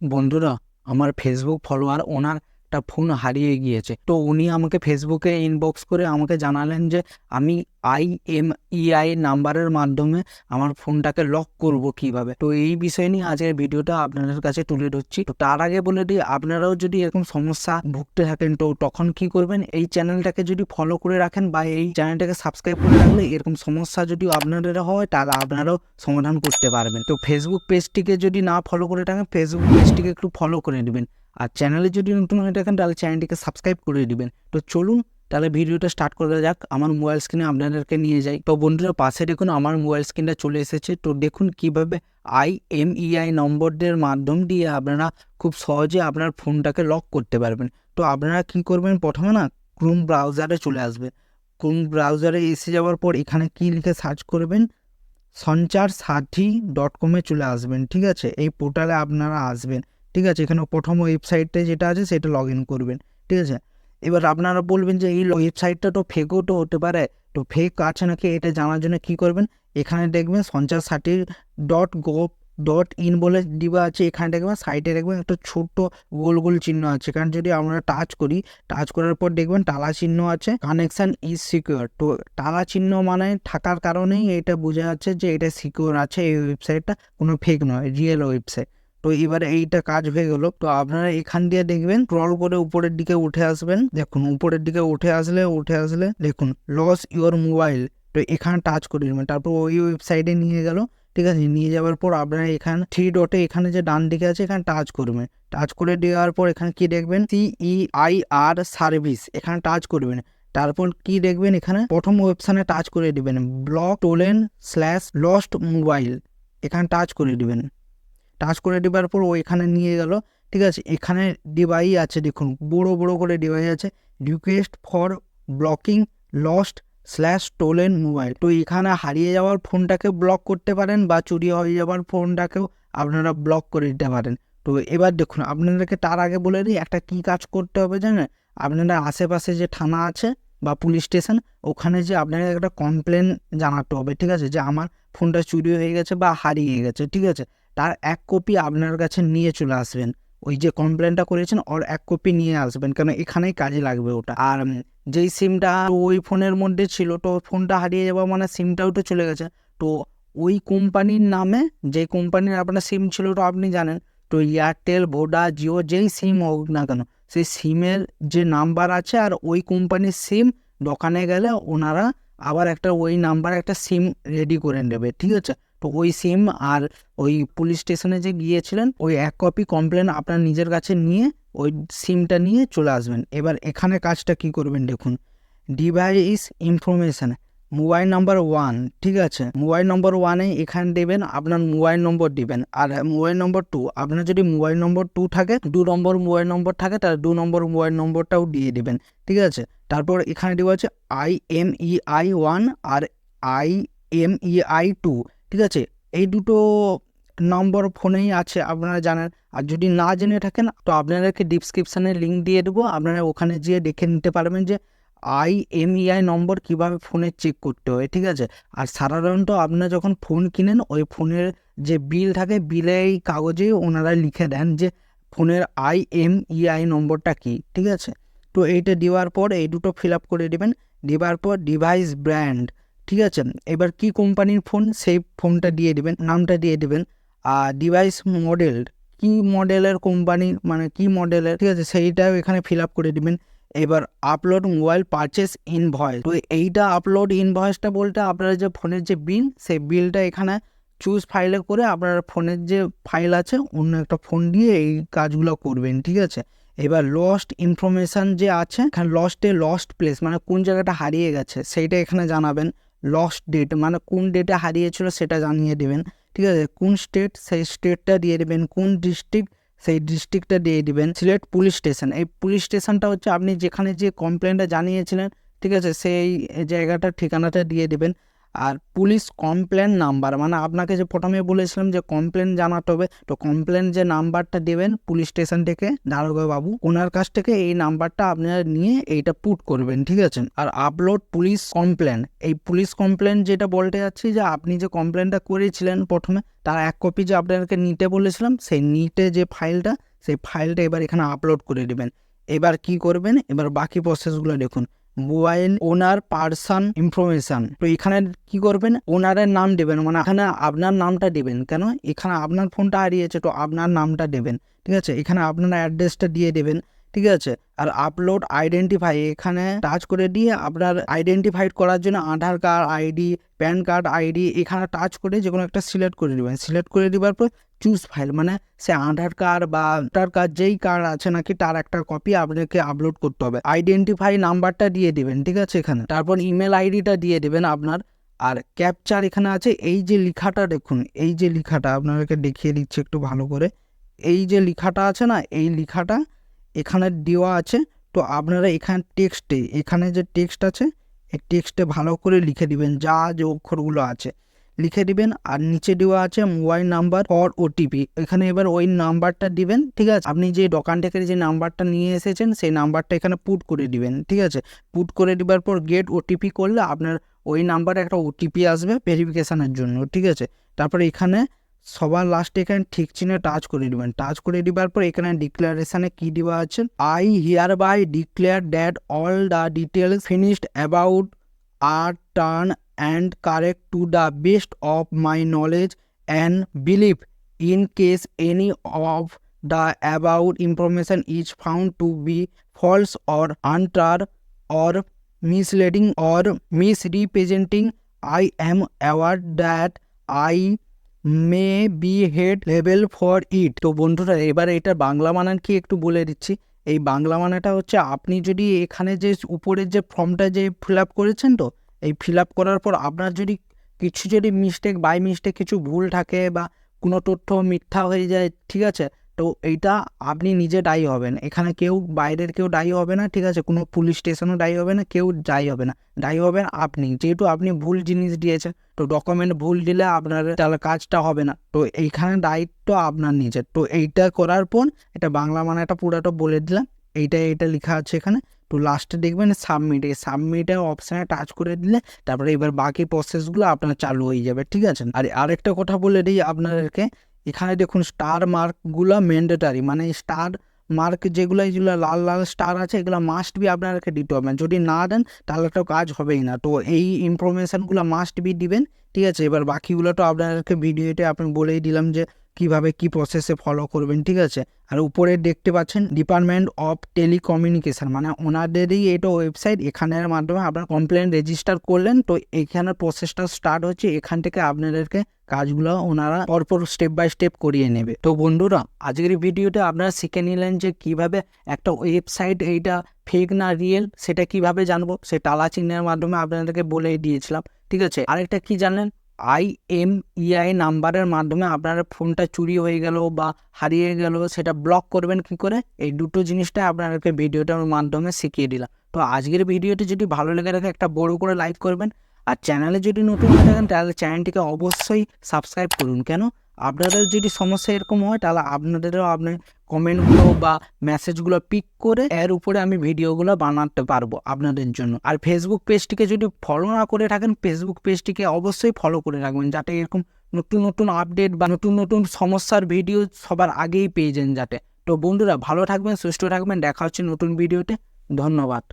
বন্ধুরা, আমার Facebook follower ওনার একটা ফোন হারিয়ে গিয়েছে। তো উনি আমাকে ফেসবুকে ইনবক্স করে আমাকে জানালেন যে আমি IMEI নাম্বারের মাধ্যমে আমার ফোনটাকে লক করব কিভাবে। তো এই বিষয় নিয়ে আজকের ভিডিওটা আপনাদের কাছে তুলে ধরছি। তো তার আগে বলে দিই, আপনারাও যদি এরকম সমস্যা ভুগতে থাকেন তো তখন কি করবেন, এই চ্যানেলটাকে যদি ফলো করে রাখেন বা এই চ্যানেলটাকে সাবস্ক্রাইব করে রাখলে এরকম সমস্যা যদি আপনাদের হয় তাহলে আপনারাও সমাধান করতে পারবেন। তো ফেসবুক পেজটিকে যদি না ফলো করে থাকেন, ফেসবুক পেজটিকে একটু ফলো করে নেবেন। আর চ্যানেলে যদি নতুন হয়ে থাকেন তাহলে চ্যানেলটিকে সাবস্ক্রাইব করে দিবেন। তো চলুন তাহলে ভিডিওটা স্টার্ট করা যাক। আমার মোবাইল স্ক্রিনে আপনাদেরকে নিয়ে যাই। তো বন্ধুরা, পাশে দেখুন আমার মোবাইল স্ক্রিনটা চলে এসেছে। তো দেখুন কিভাবে IMEI নম্বরদের মাধ্যম দিয়ে আপনারা খুব সহজে আপনার ফোনটাকে লক করতে পারবেন। তো আপনারা কি করবেন, প্রথমে না ক্রোম ব্রাউজারে চলে আসবে। ক্রোম ব্রাউজারে এসে যাওয়ার পর এখানে কি লিখে সার্চ করবেন, সঞ্চারসাথী.com-এ চলে আসবেন। ঠিক আছে, এই পোর্টালে আপনারা আসবেন। ঠিক আছে, এখানে প্রথম ওয়েবসাইটে যেটা আছে সেটা লগ ইন করবেন। ঠিক আছে, এবার আপনারা বলবেন যে এই ওয়েবসাইটটা তো ফেকও তো হতে পারে, তো ফেক আছে নাকি এটা জানার জন্য কি করবেন, এখানে দেখবেন সঞ্চারসাথী.gov.in বলে দিবা আছে। এখানে দেখবেন সাইটে দেখবেন একটা ছোট্ট গোল গোল চিহ্ন আছে। কারণ যদি আমরা টাচ করি, টাচ করার পর দেখবেন টালা চিহ্ন আছে, কানেকশন ইজ সিকিউর। তো টালা চিহ্ন মানে থাকার কারণেই এটা বোঝা যাচ্ছে যে এটা সিকিউর আছে, এই ওয়েবসাইটটা কোনো ফেক নয়, রিয়েল ওয়েবসাইট। তো এবারে এইটা কাজ হয়ে গেল। তো আপনারা এখান দিয়ে দেখবেন স্ক্রল করে উপরের দিকে উঠে আসবেন। দেখুন উপরের দিকে উঠে আসলে দেখুন লস ইওর মোবাইল। তো এখানে টাচ করে দেবেন, তারপর ওই ওয়েবসাইটে নিয়ে গেল। ঠিক আছে, নিয়ে যাওয়ার পর আপনারা এখানে 3 ডটে এখানে যে ডান দিকে আছে এখানে টাচ করবেন। টাচ করে দেওয়ার পর এখানে কি দেখবেন, CEIR সার্ভিস, এখানে টাচ করবেন। তারপর কি দেখবেন, এখানে প্রথম অপশানে টাচ করে দিবেন ব্লক টোলেন/লস্ট মোবাইল, এখানে টাচ করে দিবেন। টাচ করে দেওয়ার পর ও এখানে নিয়ে গেল। ঠিক আছে, এখানে ডিভাইস আছে, দেখুন বড় বড় করে ডিভাইস আছে, রিকোয়েস্ট ফর ব্লকিং লস্ট/স্টোলেন মোবাইল। তো এখানে হারিয়ে যাওয়ার ফোনটাকে ব্লক করতে পারেন বা চুরি হয়ে যাওয়ার ফোনটাকেও আপনারা ব্লক করে দিতে পারেন। তো এবার দেখুন আপনাদেরকে তার আগে বলে দিই একটা কি কাজ করতে হবে জানেন, আপনারা আশেপাশে যে থানা আছে বা পুলিশ স্টেশন, ওখানে যে আপনাকে একটা কমপ্লেন জানাতে হবে। ঠিক আছে, যে আমার ফোনটা চুরি হয়ে গেছে বা হারিয়ে গেছে। ঠিক আছে, তার এক কপি আপনার কাছে নিয়ে চলে আসবেন। ওই যে কমপ্লেনটা করেছেন ওর এক কপি নিয়ে আসবেন, কারণ এখানেই কাজে লাগবে ওটা। আর যেই সিমটা ওই ফোনের মধ্যে ছিল, তো ফোনটা হারিয়ে যাওয়া মানে সিমটাও তো চলে গেছে। তো ওই কোম্পানির নামে, যে কোম্পানির আপনার সিম ছিল তো আপনি জানেন, তো এয়ারটেল, ভোডা, জিও যেই সিম হোক না কেন, সেই সিমের যে নাম্বার আছে আর ওই কোম্পানির সিম দোকানে গেলে ওনারা আবার একটা ওই নাম্বার একটা সিম রেডি করে নেবে। ঠিক আছে, তো ওই সিম আর ওই পুলিশ স্টেশনে যে গিয়েছিলেন ওই এক কপি কমপ্লেন আপনার নিজের কাছে নিয়ে ওই সিমটা নিয়ে চলে আসবেন। এবার এখানে কাজটা কি করবেন দেখুন, ডিভাইস ইনফরমেশান মোবাইল নাম্বার 1। ঠিক আছে, মোবাইল নম্বর 1-এ এখানে দেবেন আপনার মোবাইল নম্বর দিবেন। আর মোবাইল নম্বর 2, আপনার যদি মোবাইল নম্বর 2 থাকে, 2 নম্বর মোবাইল নম্বর থাকে, তাহলে 2 নম্বর মোবাইল নম্বরটাও দিয়ে দিবেন। ঠিক আছে, তারপর এখানে দেওয়া আছে IMEI 1 আর IMEI 2। ঠিক আছে, এই দুটো নম্বর ফোনেই আছে, আপনারা জানেন। আর যদি না জেনে থাকেন তো আপনাদেরকে ডিসক্রিপশানে লিঙ্ক দিয়ে দেবো, আপনারা ওখানে যেয়ে দেখে নিতে পারবেন যে IMEI নম্বর কীভাবে ফোনে চেক করতে হয়। ঠিক আছে, আর সাধারণত আপনারা যখন ফোন কিনেন ওই ফোনের যে বিল থাকে, বিলের কাগজেই ওনারা লিখে দেন যে ফোনের IMEI নম্বরটা কী। ঠিক আছে, তো এইটা দেওয়ার পর এই দুটো ফিল আপ করে দেবেন। দেওয়ার পর ডিভাইস ব্র্যান্ড, ঠিক আছে, এবার কি কোম্পানির ফোন সেই ফোনটা দিয়ে দেবেন, নামটা দিয়ে দেবেন। আর ডিভাইস মডেল, কি মডেলের কোম্পানি মানে কি মডেলের, ঠিক আছে, সেইটাও এখানে ফিল আপ করে দেবেন। এবার আপলোড মোবাইল পারচেস ইনভয়েস, তো এইটা আপলোড ইনভয়েসটা বলতে আপনারা যে ফোনের যে বিল, সেই বিলটা এখানে চুজ ফাইলে করে আপনার ফোনের যে ফাইল আছে অন্য একটা ফোন দিয়ে এই কাজগুলো করবেন। ঠিক আছে, এবার লস্ট ইনফরমেশান যে আছে, এখানে লস্ট প্লেস মানে কোন জায়গাটা হারিয়ে গেছে সেইটা এখানে জানাবেন। লস্ট ডেট মানে কোন ডেটে হারিয়েছিল সেটা জানিয়ে দেবেন। ঠিক আছে, কোন স্টেট সেই স্টেটটা দিয়ে দেবেন, কোন ডিস্ট্রিক্ট সেই ডিস্ট্রিক্টটা দিয়ে দিবেন। সিলেক্ট পুলিশ স্টেশন, এই পুলিশ স্টেশনটা হচ্ছে আপনি যেখানে যে কমপ্লেনটা জানিয়েছিলেন, ঠিক আছে, সেই জায়গাটার ঠিকানাটা দিয়ে দেবেন। আর পুলিশ কমপ্লেন নাম্বার, মানে আপনাকে যে প্রথমে বলেছিলাম যে কমপ্লেন জানাতে হবে, তো কমপ্লেন যে নাম্বারটা দেবেন পুলিশ স্টেশন থেকে দারোগা বাবু ওনার কাছ থেকে এই নাম্বারটা আপনারা নিয়ে এইটা পুট করবেন, ঠিক আছে। আর আপলোড পুলিশ কমপ্লেন, এই পুলিশ কমপ্লেন যেটা বলতে যাচ্ছি যে আপনি যে কমপ্লেনটা করেছিলেন প্রথমে তার এক কপি যে আপনাদেরকে নিতে বলেছিলাম, সেই নিতে যে ফাইলটা, সেই ফাইলটা এবার এখানে আপলোড করে দেবেন। এবার কি করবেন, এবার বাকি প্রসেসগুলো দেখুন। মোবাইল ওনার পার্সন ইনফরমেশন, তো এখানে কি করবেন, ওনারের নাম দেবেন, মানে এখানে আপনার নামটা দেবেন, কেন এখানে আপনার ফোনটা হারিয়েছে তো আপনার নামটা দেবেন, ঠিক আছে। এখানে আপনার অ্যাড্রেসটা দিয়ে দেবেন, ঠিক আছে। আর আপলোড আইডেন্টিফাই, এখানে টাচ করে দিয়ে আপনার আইডেন্টিফাইড করার জন্য Aadhaar card ID, PAN card ID, এখানে টাচ করে যে কোনো একটা সিলেক্ট করে দেবেন। সিলেক্ট করে দেওয়ার পর চুজ ফাইল, মানে সে আধার কার্ড বা ভোটার কার্ড যেই কার্ড আছে নাকি তার একটা কপি আপনাকে আপলোড করতে হবে। আইডেন্টিফাই নাম্বারটা দিয়ে দিবেন, ঠিক আছে এখানে। তারপর ইমেল আইডিটা দিয়ে দেবেন আপনার। আর ক্যাপচার এখানে আছে, এই যে লেখাটা দেখুন, এই যে লেখাটা আপনাদেরকে দেখিয়ে দিচ্ছি একটু ভালো করে। এই যে লেখাটা আছে না, এই লেখাটা এখানে দেওয়া আছে। তো আপনারা এখানে টেক্সটে, এখানে যে টেক্সট আছে এই টেক্সটে ভালো করে লিখে দিবেন, যা যে অক্ষরগুলো আছে লিখে দিবেন। আর নিচে দেওয়া আছে মোবাইল নাম্বার ফর ওটিপি, এখানে এবার ওই নাম্বারটা দিবেন, ঠিক আছে। আপনি যে দোকান থেকে যে নাম্বারটা নিয়ে এসেছেন সেই নাম্বারটা এখানে পুট করে দিবেন, ঠিক আছে। পুট করে দেওয়ার পর গেট ওটিপি করলে আপনার ওই নাম্বারে একটা ওটিপি আসবে ভেরিফিকেশানের জন্য, ঠিক আছে। তারপরে এখানে সবার লাস্টে এখানে ঠিক চিহ্নে টাচ করে দিবেন। টাচ করে দিবার পর এখানে ডিক্লারেশনে কি দেওয়া আছে, I hereby declare that all the details furnished above are true and correct to the best of my knowledge and belief. In case any of the above information is found to be false or untrue or misleading or misrepresenting, I am aware that I may be held liable for it. তো বন্ধুরা এবার এটা বাংলা মানান কি একটু বলে দিচ্ছি। এই বাংলা মানাটা হচ্ছে, আপনি যদি এখানে যে উপরের যে ফর্মটা যে ফিল আপ করেছেন, তো এই ফিল আপ করার পর আপনার যদি কিছু যদি মিস্টেক বাই মিস্টেক কিছু ভুল থাকে বা কোনো তথ্য মিথ্যা হয়ে যায়, ঠিক আছে, তো এইটা আপনি নিজে দায়ী হবেন, এখানে কেউ বাইরের কেউ দায়ী হবে না, ঠিক আছে। কোনো পুলিশ স্টেশনও দায়ী হবে না, কেউ দায়ী হবে না, দায়ী হবেন আপনি, যেহেতু আপনি ভুল জিনিস দিয়েছেন। তো ডকুমেন্ট ভুল দিলে আপনার তাহলে কাজটা হবে না, তো এইখানে দায়িত্ব আপনার নিজের। তো এইটা করার পর এটা বাংলা মানেটা পুরোটা বলে দিলাম, এইটা লেখা আছে এখানে। তো লাস্টে দেখবেন সাবমিট, এই সাবমিটের অপশানে টাচ করে দিলে তারপরে এবার বাকি প্রসেসগুলো আপনার চালু হয়ে যাবে, ঠিক আছে। আর আরেকটা কথা বলে দিই আপনাদেরকে, এখানে দেখুন স্টার মার্কগুলো ম্যান্ডেটারি, মানে স্টার মার্ক যেগুলো লাল লাল স্টার আছে এগুলো মাস্ট বি আপনাদেরকে দিতে হবে, যদি না দেন তাহলে তো কাজ হবেই না। তো এই ইনফরমেশানগুলো মাস্ট বি দিবেন, ঠিক আছে। এবার বাকিগুলো তো আপনাদেরকে ভিডিওতে আপনি বলেই দিলাম যে কিভাবে কি প্রসেসে ফলো করবেন, ঠিক আছে। আর উপরে দেখতে পাচ্ছেন ডিপার্টমেন্ট অফ টেলিকমিউনিকেশন, মানে ওনাদেরই এটা ওয়েবসাইট, এখানের মাধ্যমে আপনার কমপ্লেন রেজিস্টার করলেন, তো এইখানে প্রসেসটা স্টার্ট হচ্ছে, এখান থেকে আপনাদেরকে কাজগুলো ওনারা পরপর স্টেপ বাই স্টেপ করিয়ে নেবে। তো বন্ধুরা আজকের ভিডিওতে আপনারা শিখে নিলেন যে কিভাবে একটা ওয়েবসাইট এইটা ফেক না রিয়েল সেটা কিভাবে জানবো, সে টালা চিহ্নের মাধ্যমে আপনাদেরকে বলে দিয়েছিলাম, ঠিক আছে। আরেকটা কি জানলেন, IMEI নাম্বারের মাধ্যমে আপনার ফোনটা চুরি হয়ে গেল বা হারিয়ে গেল সেটা ব্লক করবেন কি করে, এই দুটো জিনিসটা আপনাদেরকে ভিডিওটার মাধ্যমে শিখিয়ে দিলাম। তো আজকের ভিডিওটি যদি ভালো লেগে থাকে একটা বড় করে লাইক করবেন, আর চ্যানেলে যদি নতুন হয়ে থাকেন তাহলে চ্যানেলটিকে অবশ্যই সাবস্ক্রাইব করুন। কেন, আপনাদের যদি সমস্যা এরকম হয় তাহলে আপনাদেরও আপনার কমেন্টগুলো বা মেসেজগুলো পিক করে এর উপরে আমি ভিডিওগুলো বানাতে পারবো আপনাদের জন্য। আর ফেসবুক পেজটিকে যদি ফলো না করে থাকেন, ফেসবুক পেজটিকে অবশ্যই ফলো করে রাখবেন, যাতে এরকম নতুন নতুন আপডেট বা নতুন নতুন সমস্যার ভিডিও সবার আগেই পেয়ে যান যাতে। তো বন্ধুরা ভালো থাকবেন, সুস্থ থাকবেন, দেখা হচ্ছে নতুন ভিডিওতে, ধন্যবাদ।